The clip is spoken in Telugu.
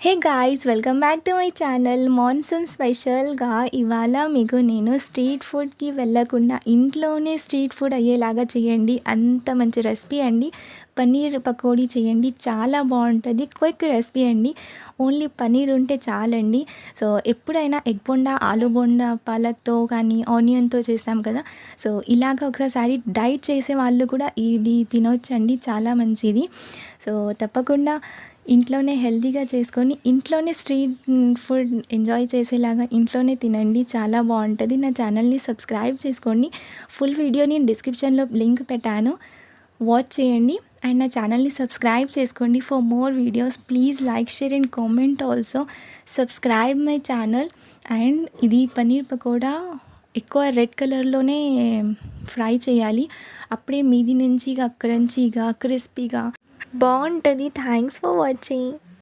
Hey guys, welcome back to my channel. Monsoon స్పెషల్గా ఇవాళ మీకు నేను స్ట్రీట్ ఫుడ్కి వెళ్ళకుండా ఇంట్లోనే స్ట్రీట్ ఫుడ్ అయ్యేలాగా చేయండి, అంత మంచి రెసిపీ అండి. పన్నీర్ పకోడీ చేయండి, చాలా బాగుంటుంది. క్విక్ రెసిపీ అండి. ఓన్లీ పన్నీర్ ఉంటే చాలండి. సో ఎప్పుడైనా ఎగ్ బోండా, ఆలు బోండా, పాలక్తో కానీ ఆనియన్తో చేస్తాం కదా. సో ఇలాగ ఒకసారి డైట్ చేసే వాళ్ళు కూడా ఇది తినొచ్చండి, చాలా మంచిది. సో తప్పకుండా ఇంట్లోనే హెల్తీగా చేసుకొని ఇంట్లోనే స్ట్రీట్ ఫుడ్ ఎంజాయ్ చేసేలాగా ఇంట్లోనే తినండి, చాలా బాగుంటుంది. నా ఛానల్ని సబ్స్క్రైబ్ చేసుకోండి. ఫుల్ వీడియో నేను డిస్క్రిప్షన్లో లింక్ పెట్టాను, వాచ్ చేయండి. అండ్ నా ఛానల్ని సబ్స్క్రైబ్ చేసుకోండి. For more videos please like, share and comment. Also subscribe my channel. And ఇది పన్నీర్ పకోడా ఎక్కువ రెడ్ కలర్లోనే ఫ్రై చేయాలి, అప్పుడే మీది నుంచి క్రంచీగా క్రిస్పీగా బాగుంటుంది. Thanks for watching.